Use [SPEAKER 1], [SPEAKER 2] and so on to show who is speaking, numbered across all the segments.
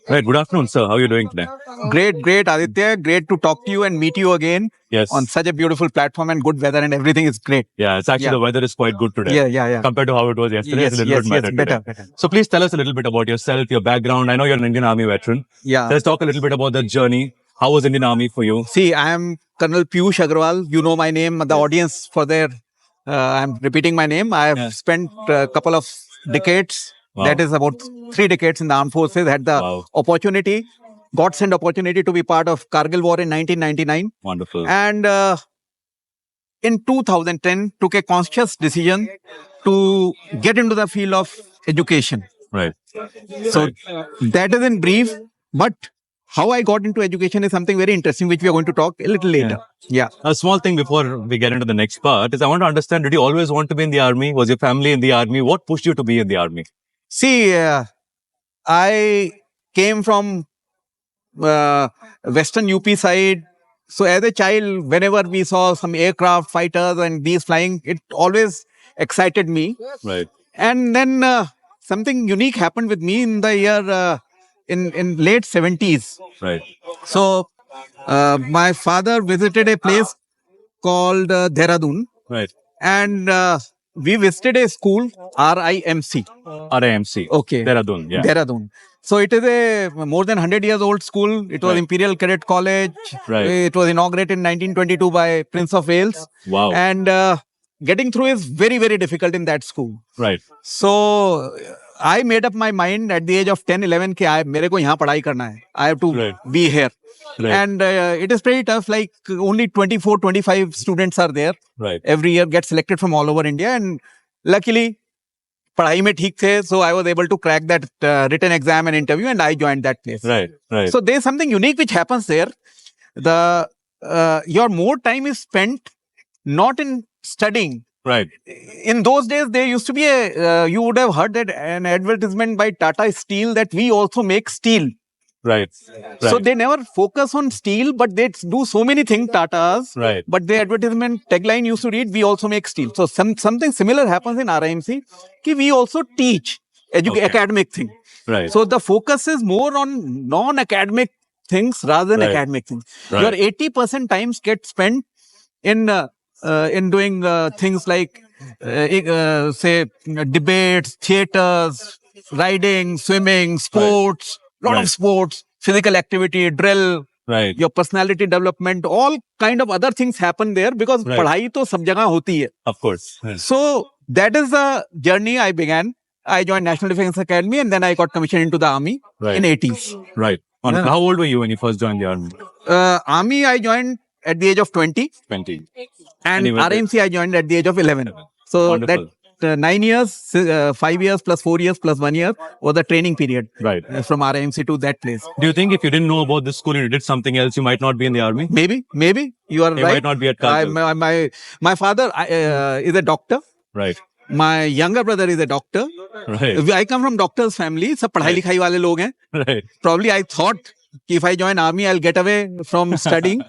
[SPEAKER 1] Right. Good afternoon, sir. How are you doing today?
[SPEAKER 2] Great, Aditya. Great to talk to you and meet you again
[SPEAKER 1] Yes.
[SPEAKER 2] on such a beautiful platform and good weather and everything is great.
[SPEAKER 1] Yeah, it's actually
[SPEAKER 2] Yeah.
[SPEAKER 1] the weather is quite good today.
[SPEAKER 2] Yeah.
[SPEAKER 1] Compared to how it was yesterday, it's a little bit better today.
[SPEAKER 2] better.
[SPEAKER 1] So please tell us a little bit about yourself, your background. I know you're an Indian Army veteran.
[SPEAKER 2] Yeah.
[SPEAKER 1] Let's talk a little bit about that journey. How was Indian Army for you?
[SPEAKER 2] See, I am Colonel Piyush Agrawal. You know my name. The audience for their, I'm repeating my name. I have spent a couple of decades.
[SPEAKER 1] Wow.
[SPEAKER 2] That is about 3 decades in the armed forces. Had the
[SPEAKER 1] Wow.
[SPEAKER 2] opportunity, godsend opportunity to be part of Kargil War in 1999.
[SPEAKER 1] Wonderful.
[SPEAKER 2] And in 2010 took a conscious decision to get into the field of education.
[SPEAKER 1] Right.
[SPEAKER 2] So that is in brief, but how I got into education is something very interesting, which we are going to talk a little later. Yeah.
[SPEAKER 1] A small thing before we get into the next part is I want to understand, did you always want to be in the army? Was your family in the army? What pushed you to be in the army?
[SPEAKER 2] See, I came from Western UP side. So as a child, whenever we saw some aircraft, fighters and these flying, it always excited me.
[SPEAKER 1] Right.
[SPEAKER 2] And then something unique happened with me in the year in late 70s.
[SPEAKER 1] Right.
[SPEAKER 2] So my father visited a place called Dehradun,
[SPEAKER 1] Right.
[SPEAKER 2] and we visited a school, RIMC.
[SPEAKER 1] RIMC.
[SPEAKER 2] Okay.
[SPEAKER 1] Dehradun. Yeah.
[SPEAKER 2] Dehradun. So it is a more than 100 years old school. It was
[SPEAKER 1] Right.
[SPEAKER 2] Imperial Cadet College.
[SPEAKER 1] Right.
[SPEAKER 2] It was inaugurated in 1922 by Prince of Wales.
[SPEAKER 1] Wow.
[SPEAKER 2] And getting through is very, very difficult in that school.
[SPEAKER 1] Right.
[SPEAKER 2] So I made up my mind at the age of 10, 11 कि मेरे को यहाँ पढ़ाई करना है. I have to
[SPEAKER 1] Right.
[SPEAKER 2] be here.
[SPEAKER 1] Right.
[SPEAKER 2] And it is pretty tough. Like only 24, 25 students are there.
[SPEAKER 1] Right.
[SPEAKER 2] Every year get selected from all over India. And luckily, पढ़ाई में ठीक थे. So I was able to crack that written exam and interview and I joined that place.
[SPEAKER 1] Right. Right.
[SPEAKER 2] So there's something unique which happens there. The your more time is spent not in studying.
[SPEAKER 1] Right.
[SPEAKER 2] In those days, there used to be a, you would have heard that an advertisement by Tata Steel that we also make steel.
[SPEAKER 1] Right.
[SPEAKER 2] So they never focus on steel, but they do so many things, Tatas.
[SPEAKER 1] Right.
[SPEAKER 2] But the advertisement tagline used to read, we also make steel. So something similar happens in RIMC, ki we also teach academic thing.
[SPEAKER 1] Right.
[SPEAKER 2] So the focus is more on non-academic things rather than
[SPEAKER 1] Right.
[SPEAKER 2] academic things.
[SPEAKER 1] Right.
[SPEAKER 2] Your 80% times get spent in doing things like, say, debates, theaters, riding, swimming, sports, lot
[SPEAKER 1] Right.
[SPEAKER 2] of sports, physical activity, drill,
[SPEAKER 1] Right.
[SPEAKER 2] your personality development, all kind of other things happen there because
[SPEAKER 1] Right.
[SPEAKER 2] पढ़ाई तो सब जगह होती है.
[SPEAKER 1] Of course. Yes.
[SPEAKER 2] So that is the journey I began. I joined National Defence Academy and then I got commissioned into the army
[SPEAKER 1] Right.
[SPEAKER 2] in 80s.
[SPEAKER 1] Right. Wonderful. How old were you when you first joined the army?
[SPEAKER 2] Army I joined at the age of 20
[SPEAKER 1] 20.
[SPEAKER 2] and
[SPEAKER 1] Anyway,
[SPEAKER 2] RMC I joined at the age of 11. So
[SPEAKER 1] Wonderful.
[SPEAKER 2] that 9 years, 5 years plus 4 years plus 1 year was the training period
[SPEAKER 1] Right.
[SPEAKER 2] from RMC to that place.
[SPEAKER 1] Do you think if you didn't know about this school and you did something else, you might not be in the army?
[SPEAKER 2] Maybe you are
[SPEAKER 1] You
[SPEAKER 2] right.
[SPEAKER 1] might not be at Kargil.
[SPEAKER 2] My father is a doctor.
[SPEAKER 1] Right.
[SPEAKER 2] My younger brother is a doctor.
[SPEAKER 1] Right.
[SPEAKER 2] I come from doctor's family. सब पढ़ाई लिखाई वाले लोग हैं.
[SPEAKER 1] Right.
[SPEAKER 2] Probably I thought if I join army, I'll get away from studying.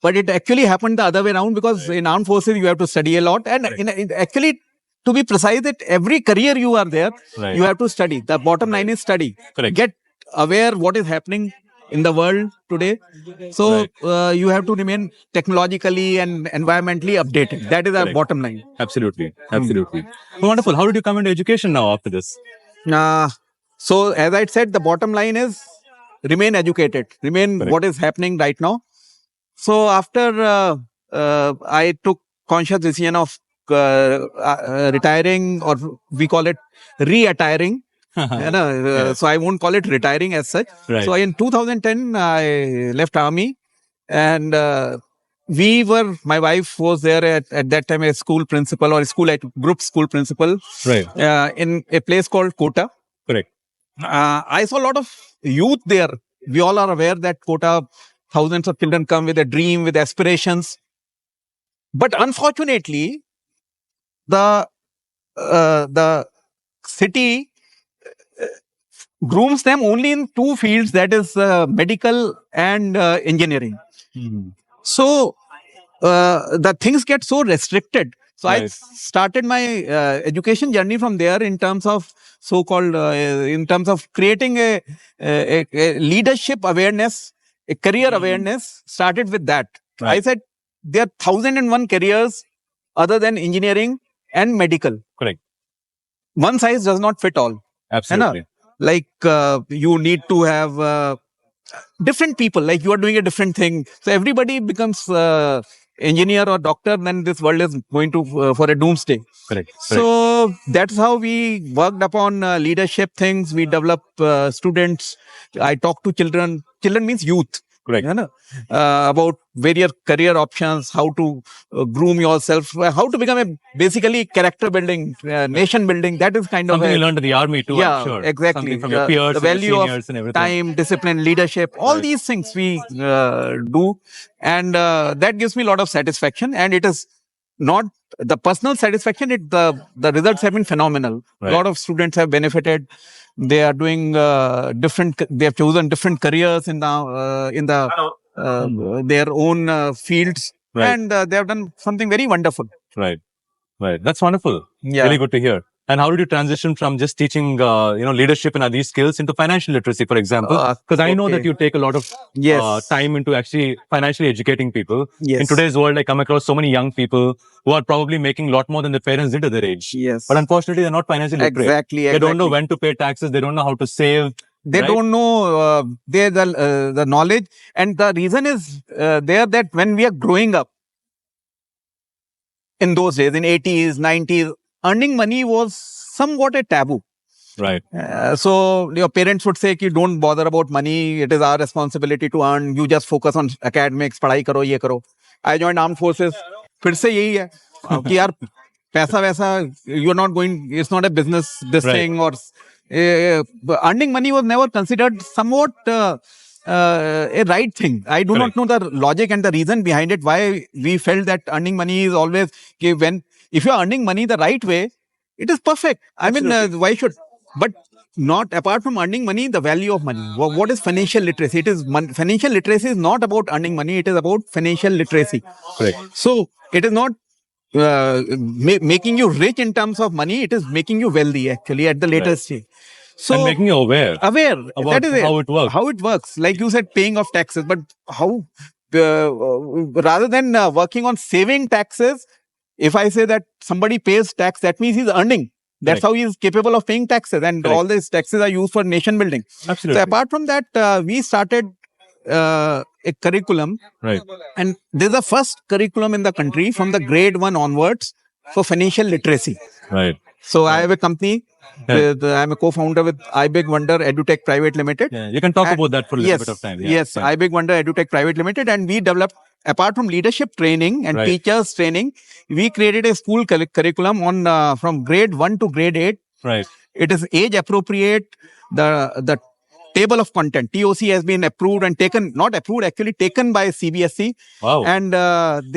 [SPEAKER 2] But it actually happened the other way around because in armed forces, you have to study a lot. And actually, to be precise, that every career you are there,
[SPEAKER 1] Right.
[SPEAKER 2] you have to study. The bottom line is study.
[SPEAKER 1] Correct.
[SPEAKER 2] Get aware what is happening in the world today. So you have to remain technologically and environmentally updated. That is our
[SPEAKER 1] Correct.
[SPEAKER 2] bottom line.
[SPEAKER 1] Absolutely. Absolutely. Wonderful. How did you come into education now after this?
[SPEAKER 2] So as I said, the bottom line is remain educated, remain
[SPEAKER 1] Correct.
[SPEAKER 2] what is happening right now. So after I took conscious decision of retiring, or we call it re-attiring. So I won't call it retiring as such.
[SPEAKER 1] Right.
[SPEAKER 2] So in 2010, I left army and my wife was there at that time a school principal or group school principal
[SPEAKER 1] Right.
[SPEAKER 2] in a place called Kota.
[SPEAKER 1] Correct.
[SPEAKER 2] I saw a lot of youth there. We all are aware that Kota, thousands of children come with a dream, with aspirations. But unfortunately, the city grooms them only in 2 fields, that is medical and engineering.
[SPEAKER 1] Hmm.
[SPEAKER 2] So the things get so restricted. So I
[SPEAKER 1] Right.
[SPEAKER 2] started my education journey from there in terms of so-called, in terms of creating a leadership awareness, a career awareness. Started with that. I
[SPEAKER 1] Right.
[SPEAKER 2] said there are 1001 careers other than engineering and medical.
[SPEAKER 1] Correct.
[SPEAKER 2] One size does not fit all.
[SPEAKER 1] Absolutely.
[SPEAKER 2] Like you need to have different people, like you are doing a different thing, so everybody becomes engineer or doctor, then this world is going to for a doomsday.
[SPEAKER 1] Correct.
[SPEAKER 2] So that's how we worked upon leadership things. We develop students. I talk to children. Children means youth.
[SPEAKER 1] Correct.
[SPEAKER 2] You know, about various career options, how to groom yourself, how to become a basically character building, nation building. That is kind
[SPEAKER 1] Something
[SPEAKER 2] of
[SPEAKER 1] you learned in the army too,
[SPEAKER 2] yeah,
[SPEAKER 1] I'm sure.
[SPEAKER 2] exactly.
[SPEAKER 1] Something from your peers,
[SPEAKER 2] The
[SPEAKER 1] and your
[SPEAKER 2] value of
[SPEAKER 1] seniors and everything.
[SPEAKER 2] time, discipline, leadership, all
[SPEAKER 1] Right.
[SPEAKER 2] these things we do, and that gives me a lot of satisfaction. And it is not the personal satisfaction; the results have been phenomenal.
[SPEAKER 1] Right.
[SPEAKER 2] A lot of students have benefited. They are doing different. They have chosen different careers in their own fields,
[SPEAKER 1] Right.
[SPEAKER 2] and they have done something very wonderful.
[SPEAKER 1] Right. Right. That's wonderful.
[SPEAKER 2] Yeah.
[SPEAKER 1] Really good to hear. And how did you transition from just teaching, leadership and these skills into financial literacy, for example? Because I know
[SPEAKER 2] okay.
[SPEAKER 1] that you take a lot of
[SPEAKER 2] Yes.
[SPEAKER 1] time into actually financially educating people.
[SPEAKER 2] Yes.
[SPEAKER 1] In today's world, I come across so many young people who are probably making a lot more than their parents did at their age.
[SPEAKER 2] Yes.
[SPEAKER 1] But unfortunately, they're not financially literate.
[SPEAKER 2] Exactly.
[SPEAKER 1] They don't know
[SPEAKER 2] exactly.
[SPEAKER 1] when to pay taxes. They don't know how to save.
[SPEAKER 2] They
[SPEAKER 1] right?
[SPEAKER 2] don't know the knowledge, and the reason is there that when we are growing up in those days, in 80s, 90s, earning money was somewhat a taboo.
[SPEAKER 1] Right.
[SPEAKER 2] So your parents would say कि don't bother about money, it is our responsibility to earn, you just focus on academics, पढ़ाई करो, ये करो. I joined armed forces, फिर से यही है कि यार पैसा वैसा, you're not going, it's not a business, this
[SPEAKER 1] Right.
[SPEAKER 2] thing, or earning money was never considered somewhat a right thing. I do not know the logic and the reason behind it, why we felt that earning money is always, if you are earning money the right way, it is perfect. I mean, why should, but not apart from earning money, the value of money. What is financial literacy? It is financial literacy is not about earning money. It is about financial literacy.
[SPEAKER 1] Correct.
[SPEAKER 2] So it is not making you rich in terms of money. It is making you wealthy actually at the later stage. So
[SPEAKER 1] And making you aware.
[SPEAKER 2] Aware.
[SPEAKER 1] About
[SPEAKER 2] That is
[SPEAKER 1] how it works.
[SPEAKER 2] How it works. Like you said, paying off taxes, but how rather than working on saving taxes, if I say that somebody pays tax, that means he's earning. That's
[SPEAKER 1] Correct.
[SPEAKER 2] how he is capable of paying taxes, and
[SPEAKER 1] Correct.
[SPEAKER 2] all these taxes are used for nation building.
[SPEAKER 1] Absolutely.
[SPEAKER 2] So apart from that, we started a curriculum,
[SPEAKER 1] Right.
[SPEAKER 2] and this is the first curriculum in the country from the grade 1 onwards for financial literacy.
[SPEAKER 1] Right.
[SPEAKER 2] So I have a company.
[SPEAKER 1] Yeah.
[SPEAKER 2] I'm a co-founder with iBig Wonder EduTech Private Limited.
[SPEAKER 1] Yeah. You can talk
[SPEAKER 2] And-
[SPEAKER 1] about that for a little
[SPEAKER 2] yes,
[SPEAKER 1] bit of time. Yeah.
[SPEAKER 2] Yes,
[SPEAKER 1] Yeah.
[SPEAKER 2] iBig Wonder EduTech Private Limited, and we developed, apart from leadership training and
[SPEAKER 1] Right.
[SPEAKER 2] teachers training, we created a school curriculum on from grade 1 to grade 8.
[SPEAKER 1] Right.
[SPEAKER 2] It is age appropriate. The table of content, TOC, has been approved and taken, not approved, actually taken by CBSE.
[SPEAKER 1] Wow.
[SPEAKER 2] And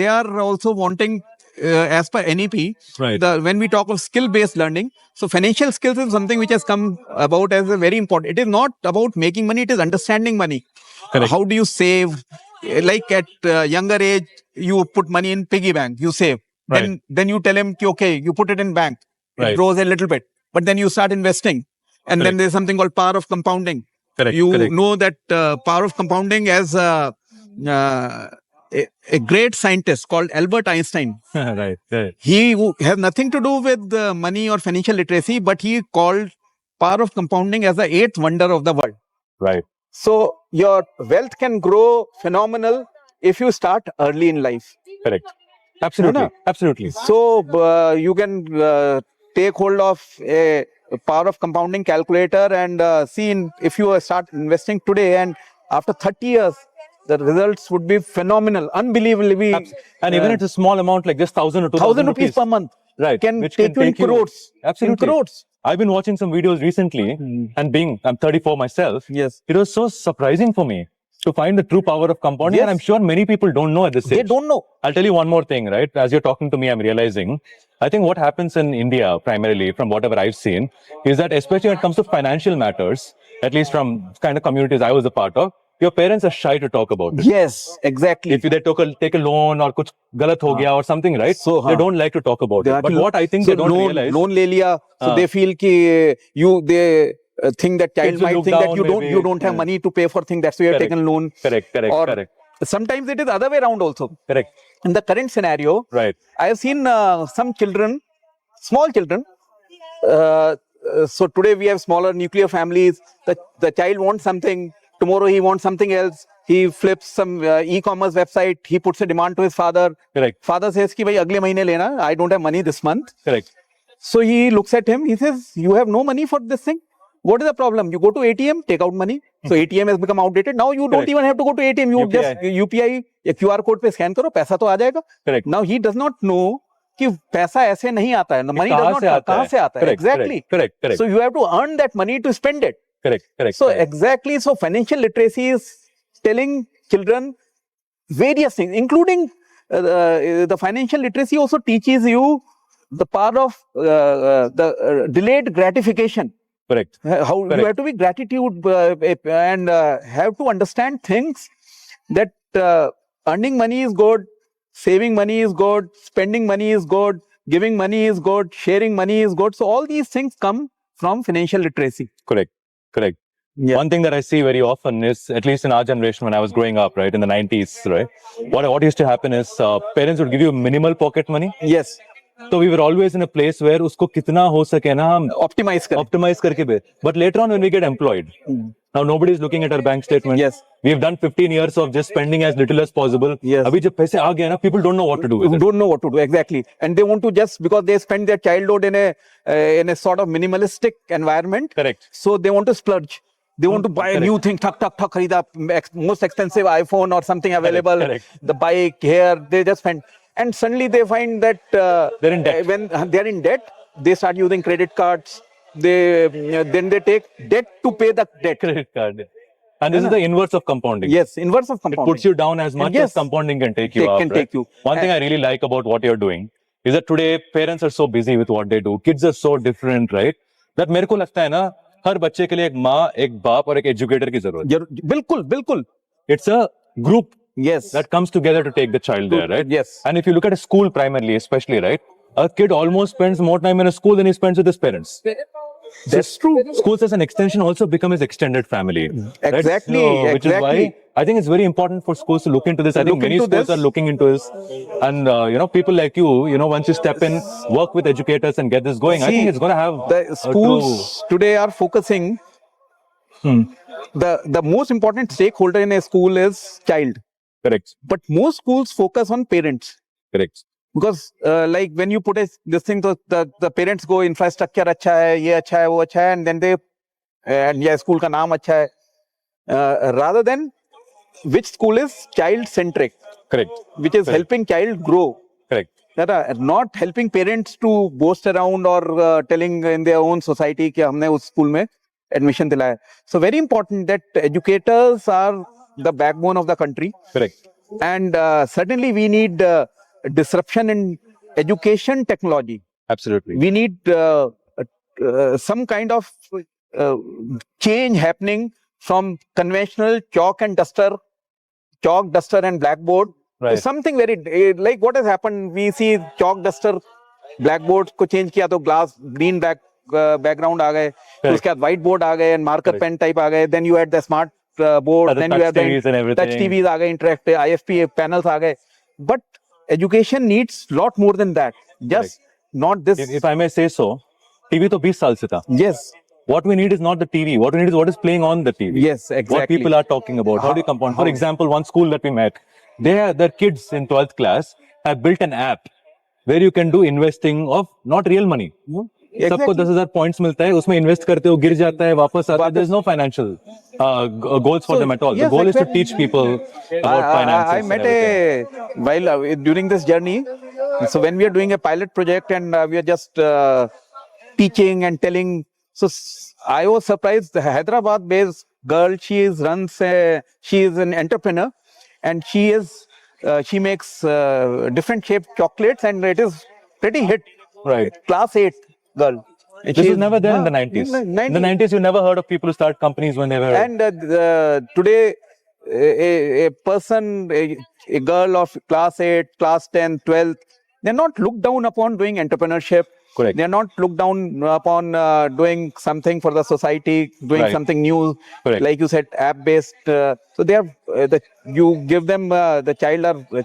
[SPEAKER 2] they are also wanting, as per NEP,
[SPEAKER 1] Right.
[SPEAKER 2] when we talk of skill-based learning, so financial skills is something which has come about as a very important. It is not about making money, it is understanding money.
[SPEAKER 1] Correct.
[SPEAKER 2] How do you save? Like at younger age, you put money in piggy bank, you save.
[SPEAKER 1] Right.
[SPEAKER 2] Then you tell him, okay, you put it in bank. It
[SPEAKER 1] Right.
[SPEAKER 2] grows a little bit. But then you start investing. And then
[SPEAKER 1] Correct.
[SPEAKER 2] there's something called power of compounding.
[SPEAKER 1] Correct.
[SPEAKER 2] You
[SPEAKER 1] Correct.
[SPEAKER 2] know that power of compounding as a great scientist called Albert Einstein.
[SPEAKER 1] Right. Right.
[SPEAKER 2] He has nothing to do with money or financial literacy, but he called power of compounding as the eighth wonder of the world.
[SPEAKER 1] Right.
[SPEAKER 2] So your wealth can grow phenomenal if you start early in life.
[SPEAKER 1] Correct. Absolutely.
[SPEAKER 2] No, no.
[SPEAKER 1] Absolutely.
[SPEAKER 2] So you can take hold of a power of compounding calculator and see if you start investing today, and after 30 years, the results would be phenomenal, unbelievably.
[SPEAKER 1] And even it's a small amount, like just 1,000 or
[SPEAKER 2] 1,000
[SPEAKER 1] 2,000
[SPEAKER 2] rupees per month.
[SPEAKER 1] Right.
[SPEAKER 2] Can
[SPEAKER 1] Which
[SPEAKER 2] take you in crores.
[SPEAKER 1] Absolutely.
[SPEAKER 2] In crores.
[SPEAKER 1] I've been watching some videos recently, and I'm 34 myself.
[SPEAKER 2] Yes.
[SPEAKER 1] It was so surprising for me to find the true power of compounding.
[SPEAKER 2] Yes.
[SPEAKER 1] And I'm sure many people don't know at this
[SPEAKER 2] They
[SPEAKER 1] stage.
[SPEAKER 2] don't know.
[SPEAKER 1] I'll tell you one more thing, right? As you're talking to me, I'm realizing, I think what happens in India, primarily from whatever I've seen, is that especially when it comes to financial matters, at least from kind of communities I was a part of, your parents are shy to talk about it.
[SPEAKER 2] Yes, exactly.
[SPEAKER 1] If they take a loan or कुछ गलत हो गया or something, right?
[SPEAKER 2] So,
[SPEAKER 1] they don't like to talk about it. But what I think
[SPEAKER 2] so
[SPEAKER 1] they don't
[SPEAKER 2] loan,
[SPEAKER 1] realize,
[SPEAKER 2] loan ले लिया, so
[SPEAKER 1] हाँ.
[SPEAKER 2] they feel कि they think that child
[SPEAKER 1] Kids will
[SPEAKER 2] might
[SPEAKER 1] look
[SPEAKER 2] think that
[SPEAKER 1] down
[SPEAKER 2] you
[SPEAKER 1] maybe.
[SPEAKER 2] don't have
[SPEAKER 1] Yeah.
[SPEAKER 2] money to pay for things, that's why you have
[SPEAKER 1] Correct.
[SPEAKER 2] taken loan.
[SPEAKER 1] correct,
[SPEAKER 2] Or
[SPEAKER 1] correct,
[SPEAKER 2] sometimes it is other way around also.
[SPEAKER 1] correct,
[SPEAKER 2] In the current scenario,
[SPEAKER 1] right,
[SPEAKER 2] I have seen some children, small children. So today we have smaller nuclear families. The child wants something. Tomorrow he wants something else. He flips some e-commerce website. He puts a demand to his father.
[SPEAKER 1] correct,
[SPEAKER 2] Father says कि भाई अगले महीने लेना. I don't have money this month.
[SPEAKER 1] correct.
[SPEAKER 2] So he looks at him. He says, "You have no money for this thing. What is the problem? You go to ATM, take out money. So ATM has become outdated. Now you don't
[SPEAKER 1] Correct.
[SPEAKER 2] even have to go to ATM. You
[SPEAKER 1] UPI.
[SPEAKER 2] just UPI या QR code पे scan करो, पैसा तो आ जाएगा.
[SPEAKER 1] Correct.
[SPEAKER 2] Now he does not know कि पैसा ऐसे नहीं आता है. Money does
[SPEAKER 1] कहाँ
[SPEAKER 2] not
[SPEAKER 1] से आता
[SPEAKER 2] कहाँ
[SPEAKER 1] है?
[SPEAKER 2] से आता है?
[SPEAKER 1] Correct,
[SPEAKER 2] Exactly.
[SPEAKER 1] correct, correct,
[SPEAKER 2] So you have to earn that money to spend it.
[SPEAKER 1] correct, correct.
[SPEAKER 2] So
[SPEAKER 1] correct.
[SPEAKER 2] exactly. So financial literacy is telling children various things, including the financial literacy also teaches you the part of the delayed gratification.
[SPEAKER 1] correct.
[SPEAKER 2] How you
[SPEAKER 1] Correct.
[SPEAKER 2] have to be gratitude and have to understand things that earning money is good, saving money is good, spending money is good, giving money is good, sharing money is good. So all these things come from financial literacy.
[SPEAKER 1] Correct. Correct.
[SPEAKER 2] Yeah.
[SPEAKER 1] One thing that I see very often is, at least in our generation, when I was growing up, right, in the 90s, right, what used to happen is parents would give you minimal pocket money.
[SPEAKER 2] Yes.
[SPEAKER 1] So we were always in a place where उसको कितना हो सके ना हम
[SPEAKER 2] Optimize करें.
[SPEAKER 1] optimize करके भी. But later on when we get employed, now nobody is looking at our bank statement.
[SPEAKER 2] Yes.
[SPEAKER 1] We've done 15 years of just spending as little as possible.
[SPEAKER 2] Yes.
[SPEAKER 1] अभी जब पैसे आ गए ना, people don't know what to do with
[SPEAKER 2] Who
[SPEAKER 1] it.
[SPEAKER 2] don't know what to do exactly, and they want to just because they spend their childhood in a sort of minimalistic environment.
[SPEAKER 1] Correct.
[SPEAKER 2] So they want to splurge. They want to buy a
[SPEAKER 1] Correct.
[SPEAKER 2] new thing. Thak thak thak. खरीदा most expensive iPhone or something available.
[SPEAKER 1] correct.
[SPEAKER 2] The bike here. They just spend, and suddenly they find that
[SPEAKER 1] They're in debt.
[SPEAKER 2] When they're in debt, they start using credit cards. Then they take debt to pay the debt.
[SPEAKER 1] Credit card. And this is the inverse of compounding.
[SPEAKER 2] Yes, inverse of
[SPEAKER 1] It
[SPEAKER 2] compounding.
[SPEAKER 1] puts you down as much
[SPEAKER 2] yes,
[SPEAKER 1] as compounding can take you up.
[SPEAKER 2] can
[SPEAKER 1] right?
[SPEAKER 2] take you.
[SPEAKER 1] One thing I really like about what you're doing is that today parents are so busy with what they do. Kids are so different, right? That मेरे को लगता है ना, हर बच्चे के लिए एक माँ, एक बाप और एक एजुकेटर की जरूरत है.
[SPEAKER 2] बिल्कुल बिल्कुल.
[SPEAKER 1] It's a group
[SPEAKER 2] Yes.
[SPEAKER 1] that comes together to take the child there, right?
[SPEAKER 2] Yes.
[SPEAKER 1] And if you look at a school primarily, especially, right? A kid almost spends more time in a school than he spends with his parents.
[SPEAKER 2] That's true.
[SPEAKER 1] Schools as an extension also become his extended family. right?
[SPEAKER 2] Exactly,
[SPEAKER 1] Which is why
[SPEAKER 2] exactly.
[SPEAKER 1] I think it's very important for schools to look into this. I think
[SPEAKER 2] Look
[SPEAKER 1] many
[SPEAKER 2] into
[SPEAKER 1] schools
[SPEAKER 2] this.
[SPEAKER 1] are looking into this. And, people like you, once you step in, work with educators and get this going, I
[SPEAKER 2] See,
[SPEAKER 1] think it's going to have
[SPEAKER 2] the schools today are focusing. The most important stakeholder in a school is child,
[SPEAKER 1] Correct.
[SPEAKER 2] but most schools focus on parents
[SPEAKER 1] Correct.
[SPEAKER 2] because like when you put this thing, the parents go infrastructure अच्छा है, ये अच्छा है, वो अच्छा है, and then they and yeah, school का नाम अच्छा है, rather than which school is child centric,
[SPEAKER 1] Correct.
[SPEAKER 2] which is helping child grow.
[SPEAKER 1] Correct.
[SPEAKER 2] That are not helping parents to boast around or telling in their own society कि हमने उस school में admission दिलाया. So very important that educators are the backbone of the country.
[SPEAKER 1] Correct.
[SPEAKER 2] And certainly we need disruption in education technology.
[SPEAKER 1] Absolutely.
[SPEAKER 2] We need some kind of change happening from conventional chalk, duster and blackboard.
[SPEAKER 1] Right.
[SPEAKER 2] Something very like what has happened. We see chalk, duster, blackboard को change किया तो glass green background आ गए. तो उसके बाद white board आ गए and marker pen type आ गए. Then you had the smart board.
[SPEAKER 1] The
[SPEAKER 2] Then you
[SPEAKER 1] touch
[SPEAKER 2] have
[SPEAKER 1] TVs and everything.
[SPEAKER 2] touch TVs आ गए, interactive IFP panels आ गए. But education needs lot more than that. Just not this.
[SPEAKER 1] If I may say so, TV तो 20 साल से था.
[SPEAKER 2] Yes.
[SPEAKER 1] What we need is not the TV. What we need is what is playing on the TV.
[SPEAKER 2] Yes, exactly.
[SPEAKER 1] What people are talking about. How do you compound? For example, one school that we met, their kids in 12th class have built an app where you can do investing of not real money. सबको 10,000 points मिलता है, उसमें invest करते हो, गिर जाता है, वापस आता है. There's no financial goals for them at all.
[SPEAKER 2] yes,
[SPEAKER 1] the goal is to
[SPEAKER 2] exactly.
[SPEAKER 1] teach people about finances.
[SPEAKER 2] I
[SPEAKER 1] and
[SPEAKER 2] met
[SPEAKER 1] everything.
[SPEAKER 2] while during this journey. So when we are doing a pilot project and we are just teaching and telling. So I was surprised. The Hyderabad-based girl, she is an entrepreneur, and she makes different shaped chocolates, and it is pretty hit.
[SPEAKER 1] Right.
[SPEAKER 2] Class 8 girl.
[SPEAKER 1] This was never there in the 90s. In the 90s, you never heard of people who start companies when they were.
[SPEAKER 2] And today, a person, a girl of class 8, class 10, 12, they're not looked down upon doing entrepreneurship.
[SPEAKER 1] Correct.
[SPEAKER 2] They're not looked down upon doing something for the society, doing
[SPEAKER 1] Right.
[SPEAKER 2] something new.
[SPEAKER 1] Correct.
[SPEAKER 2] Like you said, app-based. So they are, you give them, the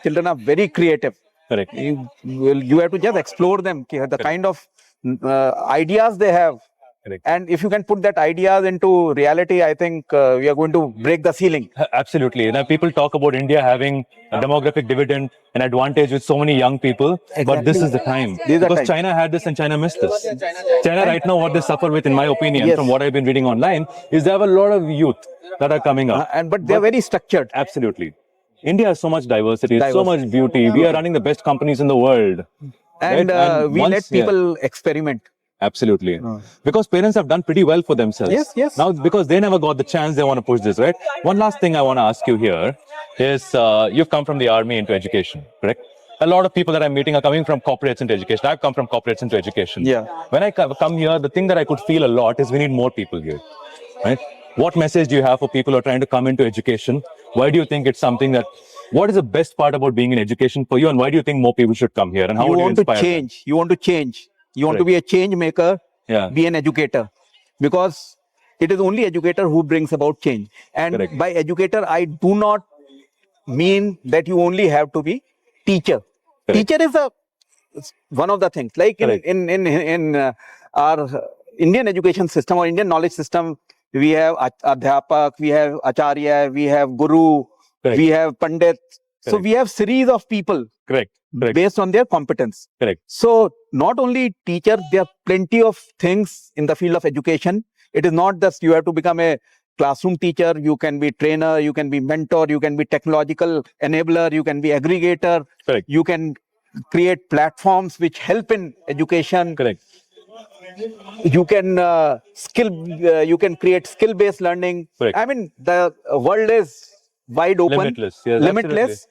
[SPEAKER 2] children are very creative.
[SPEAKER 1] Correct.
[SPEAKER 2] You have to just explore them, the kind of ideas they have.
[SPEAKER 1] Correct.
[SPEAKER 2] And if you can put that ideas into reality, I think we are going to break the ceiling.
[SPEAKER 1] Absolutely. Now, people talk about India having a demographic dividend, an advantage with so many young people. But this is the time.
[SPEAKER 2] This is the
[SPEAKER 1] Because
[SPEAKER 2] time.
[SPEAKER 1] China had this and China missed this. China right now, what they suffer with, in my opinion,
[SPEAKER 2] Yes.
[SPEAKER 1] from what I've been reading online, is they have a lot of youth that are coming up.
[SPEAKER 2] But they're very structured.
[SPEAKER 1] Absolutely. India has so much diversity, so
[SPEAKER 2] Diversity.
[SPEAKER 1] much beauty. We are running the best companies in the world.
[SPEAKER 2] And
[SPEAKER 1] right?
[SPEAKER 2] we
[SPEAKER 1] once-
[SPEAKER 2] let people experiment.
[SPEAKER 1] Absolutely. Because parents have done pretty well for themselves.
[SPEAKER 2] Yes, yes.
[SPEAKER 1] Now, because they never got the chance, they want to push this, right? One last thing I want to ask you here is you've come from the army into education, correct? A lot of people that I'm meeting are coming from corporates into education. I've come from corporates into education.
[SPEAKER 2] Yeah.
[SPEAKER 1] When I come here, the thing that I could feel a lot is we need more people here, right? What message do you have for people who are trying to come into education? Why do you think it's something that, what is the best part about being in education for you, and why do you think more people should come here? And how
[SPEAKER 2] You
[SPEAKER 1] would you
[SPEAKER 2] want to
[SPEAKER 1] inspire them?
[SPEAKER 2] change. You want to change. You want to
[SPEAKER 1] Correct.
[SPEAKER 2] be a change maker.
[SPEAKER 1] Yeah.
[SPEAKER 2] Be an educator. Because it is only educator who brings about change. And
[SPEAKER 1] Correct.
[SPEAKER 2] by educator, I do not mean that you only have to be teacher.
[SPEAKER 1] Correct.
[SPEAKER 2] Teacher is one of the things. Like
[SPEAKER 1] Correct.
[SPEAKER 2] in our Indian education system or Indian knowledge system, we have adhyapak, we have acharya, we have guru,
[SPEAKER 1] Correct.
[SPEAKER 2] we have pandit. So
[SPEAKER 1] Correct.
[SPEAKER 2] we have series of people
[SPEAKER 1] Correct. Correct.
[SPEAKER 2] based on their competence.
[SPEAKER 1] Correct.
[SPEAKER 2] So not only teacher, there are plenty of things in the field of education. It is not just you have to become a classroom teacher. You can be trainer, you can be mentor, you can be technological enabler, you can be aggregator.
[SPEAKER 1] Correct.
[SPEAKER 2] You can create platforms which help in education.
[SPEAKER 1] Correct.
[SPEAKER 2] You can you can create skill-based learning.
[SPEAKER 1] Correct.
[SPEAKER 2] I mean, the world is wide open,
[SPEAKER 1] Limitless. Yes,
[SPEAKER 2] limitless.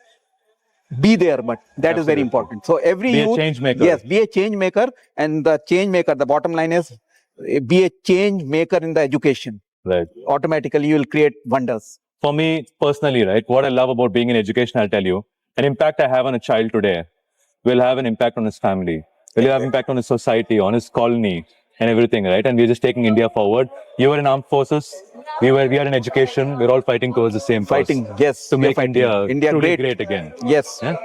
[SPEAKER 2] Be there, but that is very
[SPEAKER 1] Absolutely.
[SPEAKER 2] important. So every
[SPEAKER 1] Be a
[SPEAKER 2] youth,
[SPEAKER 1] change maker.
[SPEAKER 2] yes, be a change maker, and the change maker. The bottom line is, be a change maker in the education.
[SPEAKER 1] Right.
[SPEAKER 2] Automatically, you will create wonders.
[SPEAKER 1] For me personally, right, what I love about being in education, I'll tell you, an impact I have on a child today will have an impact on his family, will have impact on his society, on his colony, and everything, right? And we're just taking India forward. You were in armed forces, we are in education. We're all fighting towards the same cause.
[SPEAKER 2] Fighting, yes,
[SPEAKER 1] to
[SPEAKER 2] we are
[SPEAKER 1] make
[SPEAKER 2] fighting.
[SPEAKER 1] India truly
[SPEAKER 2] great.
[SPEAKER 1] great again.
[SPEAKER 2] Yes.
[SPEAKER 1] Yeah?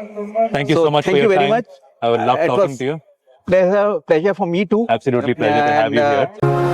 [SPEAKER 1] Thank you
[SPEAKER 2] So,
[SPEAKER 1] so much
[SPEAKER 2] thank
[SPEAKER 1] for
[SPEAKER 2] you
[SPEAKER 1] your
[SPEAKER 2] very
[SPEAKER 1] time.
[SPEAKER 2] much.
[SPEAKER 1] I would love
[SPEAKER 2] It
[SPEAKER 1] talking
[SPEAKER 2] was
[SPEAKER 1] to you.
[SPEAKER 2] Pleasure for me too.
[SPEAKER 1] Absolutely pleasure to have you
[SPEAKER 2] And,
[SPEAKER 1] here.